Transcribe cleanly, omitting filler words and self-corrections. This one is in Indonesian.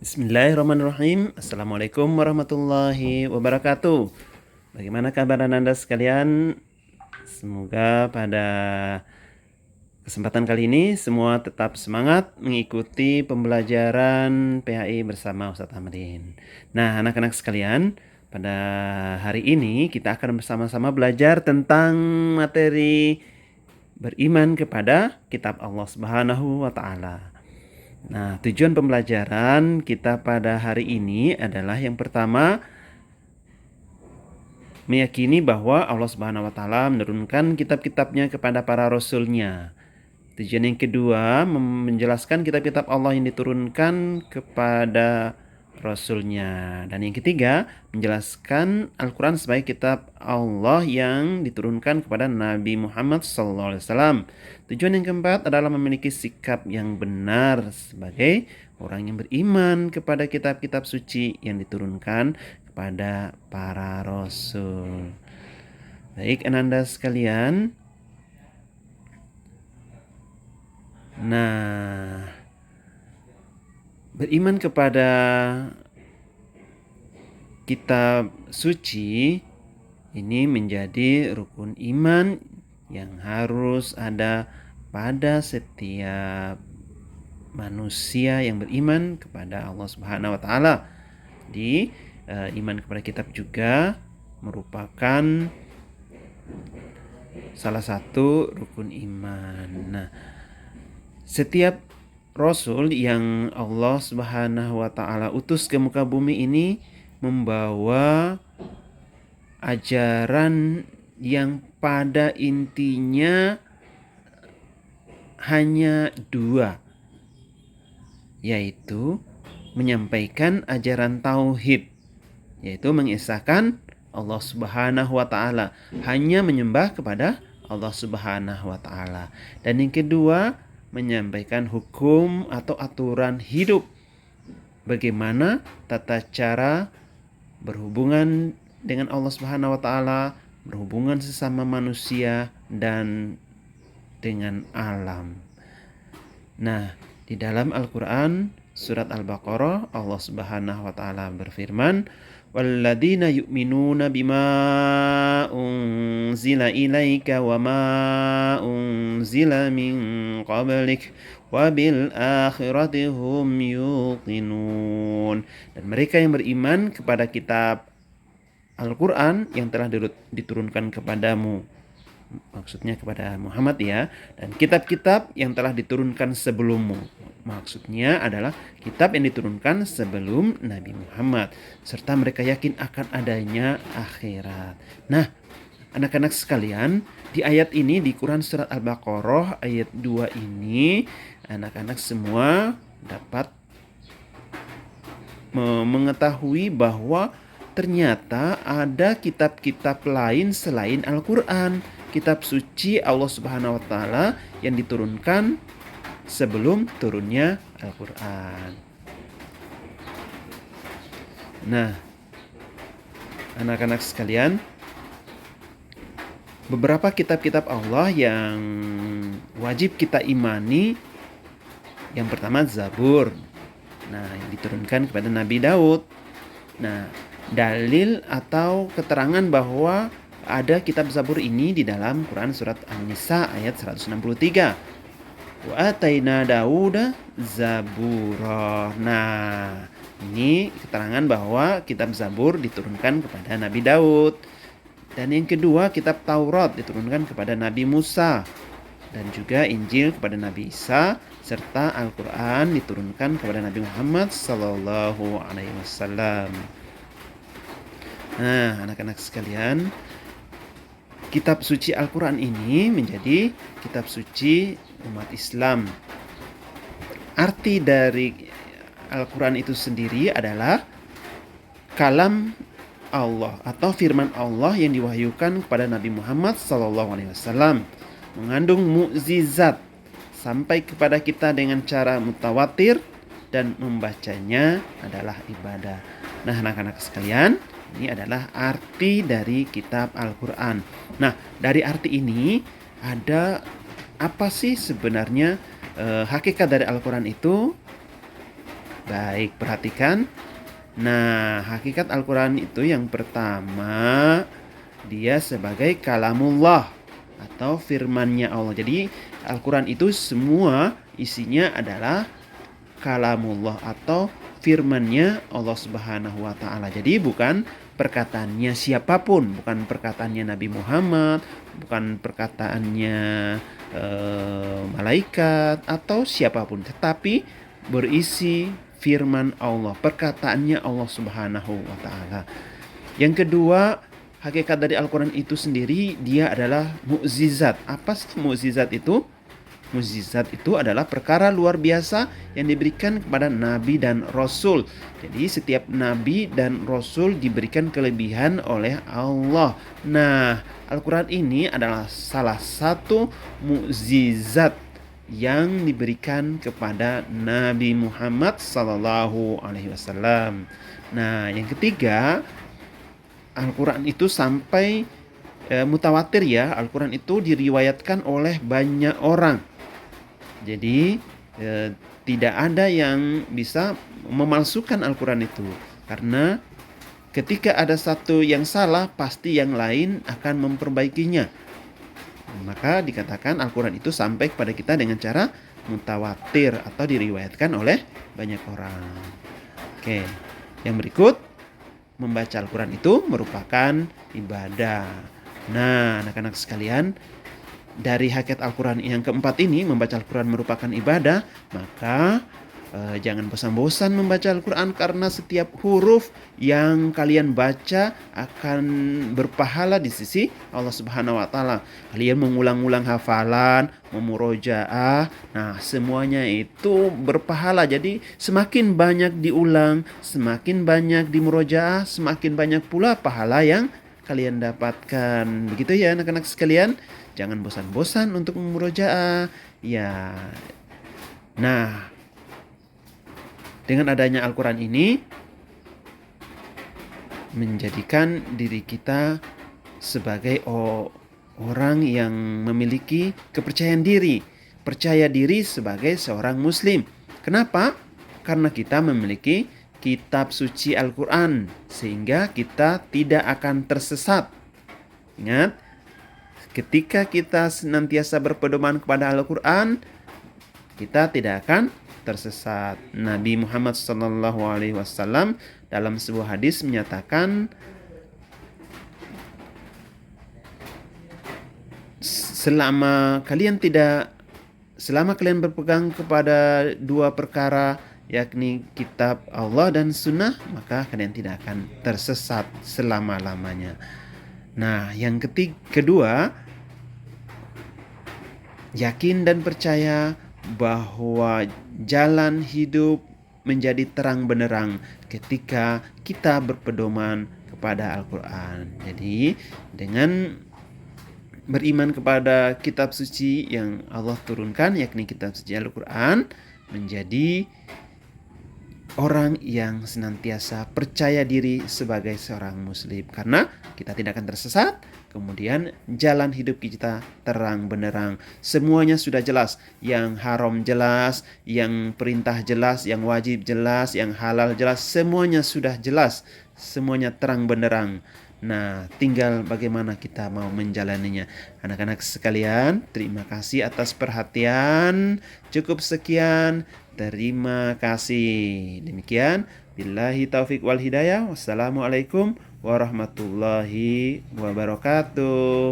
Bismillahirrahmanirrahim. Assalamualaikum warahmatullahi wabarakatuh. Bagaimana kabar Anda sekalian? Semoga pada kesempatan kali ini semua tetap semangat mengikuti pembelajaran PHI bersama Ustadz Amrin. Nah, anak-anak sekalian, pada hari ini kita akan bersama-sama belajar tentang materi beriman kepada kitab Allah Subhanahu wa taala. Nah, tujuan pembelajaran kita pada hari ini adalah yang pertama, meyakini bahwa Allah Subhanahu wa taala menurunkan kitab-kitabnya kepada para rasulnya. Tujuan yang kedua, menjelaskan kitab-kitab Allah yang diturunkan kepada rasulnya. Dan yang ketiga, menjelaskan Al-Quran sebagai kitab Allah yang diturunkan kepada Nabi Muhammad SAW. Tujuan yang keempat adalah memiliki sikap yang benar sebagai orang yang beriman kepada kitab-kitab suci yang diturunkan kepada para rasul. Baik, Ananda sekalian. Nah, beriman kepada kitab suci ini menjadi rukun iman yang harus ada pada setiap manusia yang beriman kepada Allah Subhanahu wa taala. Di iman kepada kitab juga merupakan salah satu rukun iman. Nah, setiap rasul yang Allah Subhanahu wa taala utus ke muka bumi ini membawa ajaran yang pada intinya hanya dua, yaitu menyampaikan ajaran tauhid, yaitu mengesahkan Allah Subhanahu wa taala, hanya menyembah kepada Allah Subhanahu wa taala. Dan yang kedua, menyampaikan hukum atau aturan hidup, bagaimana tata cara berhubungan dengan Allah Subhanahu wa taala, berhubungan sesama manusia dan dengan alam. Nah, di dalam Al-Qur'an surat Al-Baqarah Allah Subhanahu wa taala berfirman, "Walladzina yu'minuna bima unzila ilaika wa ma unzila min qablik wa bil akhirati hum yuqinun." Dan mereka yang beriman kepada kitab Al-Qur'an yang telah diturunkan kepadamu, maksudnya kepada Muhammad ya, dan kitab-kitab yang telah diturunkan sebelummu, maksudnya adalah kitab yang diturunkan sebelum Nabi Muhammad, serta mereka yakin akan adanya akhirat. Nah, anak-anak sekalian, di ayat ini di Quran surat Al-Baqarah ayat 2 ini, anak-anak semua dapat mengetahui bahwa ternyata ada kitab-kitab lain selain Al-Quran, kitab suci Allah Subhanahu wa taala yang diturunkan sebelum turunnya Al-Quran. Nah, anak-anak sekalian, beberapa kitab-kitab Allah yang wajib kita imani, yang pertama Zabur, nah yang diturunkan kepada Nabi Daud. Nah, dalil atau keterangan bahwa ada kitab Zabur ini di dalam Quran surat An-Nisa ayat 163. Wa ataina Dauda Zabura. Nah, ini keterangan bahwa kitab Zabur diturunkan kepada Nabi Daud. Dan yang kedua, kitab Taurat diturunkan kepada Nabi Musa, dan juga Injil kepada Nabi Isa, serta Al-Quran diturunkan kepada Nabi Muhammad Sallallahu Alaihi Wasallam. Nah, anak-anak sekalian, kitab suci Al-Quran ini menjadi kitab suci umat Islam. Arti dari Al-Quran itu sendiri adalah kalam Allah atau firman Allah yang diwahyukan kepada Nabi Muhammad SAW, mengandung mukjizat sampai kepada kita dengan cara mutawatir, dan membacanya adalah ibadah. Nah, anak-anak sekalian, ini adalah arti dari kitab Al-Quran. Nah, dari arti ini ada apa sih sebenarnya hakikat dari Al-Quran itu? Baik, perhatikan. Nah, hakikat Al-Quran itu yang pertama, dia sebagai kalamullah atau firmannya Allah. Jadi Al-Quran itu semua isinya adalah kalamullah atau firmannya Allah Subhanahu wa taala. Jadi bukan perkataannya siapapun, bukan perkataannya Nabi Muhammad, bukan perkataannya malaikat atau siapapun, tetapi berisi firman Allah, perkataannya Allah Subhanahu wa taala. Yang kedua, hakikat dari Al-Quran itu sendiri dia adalah mukjizat. Apa sih mukjizat itu? Mukjizat itu adalah perkara luar biasa yang diberikan kepada nabi dan rasul. Jadi setiap nabi dan rasul diberikan kelebihan oleh Allah. Nah, Al-Quran ini adalah salah satu mukjizat yang diberikan kepada Nabi Muhammad sallallahu alaihi wasallam. Nah, yang ketiga, Al-Quran itu sampai mutawatir ya. Al-Quran itu diriwayatkan oleh banyak orang. Jadi tidak ada yang bisa memalsukan Al-Quran itu. Karena ketika ada satu yang salah, pasti yang lain akan memperbaikinya. Maka dikatakan Al-Quran itu sampai kepada kita dengan cara mutawatir atau diriwayatkan oleh banyak orang. Oke, yang berikut, membaca Al-Quran itu merupakan ibadah. Nah, anak-anak sekalian, dari hakikat Al-Quran yang keempat ini, membaca Al-Quran merupakan ibadah, maka jangan bosan-bosan membaca Al-Quran, karena setiap huruf yang kalian baca akan berpahala di sisi Allah Subhanahu wa taala. Kalian mengulang-ulang hafalan, memurojaah, nah semuanya itu berpahala. Jadi semakin banyak diulang, semakin banyak dimurojaah, semakin banyak pula pahala yang kalian dapatkan. Begitu ya anak-anak sekalian. Jangan bosan-bosan untuk memurojaah. Ya. Nah, dengan adanya Al-Quran ini menjadikan diri kita sebagai orang yang memiliki kepercayaan diri. Percaya diri sebagai seorang muslim. Kenapa? Karena kita memiliki kitab suci Al-Quran, sehingga kita tidak akan tersesat. Ingat, ketika kita senantiasa berpedoman kepada Al-Quran, kita tidak akan tersesat. Nabi Muhammad SAW dalam sebuah hadis menyatakan, selama kalian berpegang kepada dua perkara, yakni kitab Allah dan sunnah, maka kalian tidak akan tersesat selama-lamanya. Nah, yang kedua, yakin dan percaya bahwa jalan hidup menjadi terang benderang ketika kita berpedoman kepada Al-Quran. Jadi dengan beriman kepada kitab suci yang Allah turunkan, yakni kitab suci Al-Quran, menjadi orang yang senantiasa percaya diri sebagai seorang muslim, karena kita tidak akan tersesat. Kemudian jalan hidup kita terang benderang, semuanya sudah jelas, yang haram jelas, yang perintah jelas, yang wajib jelas, yang halal jelas, semuanya sudah jelas, semuanya terang benderang. Nah, tinggal bagaimana kita mau menjalaninya. Anak-anak sekalian, terima kasih atas perhatian. Cukup sekian. Terima kasih. Demikian. Billahi taufik wal hidayah. Wassalamualaikum warahmatullahi wabarakatuh.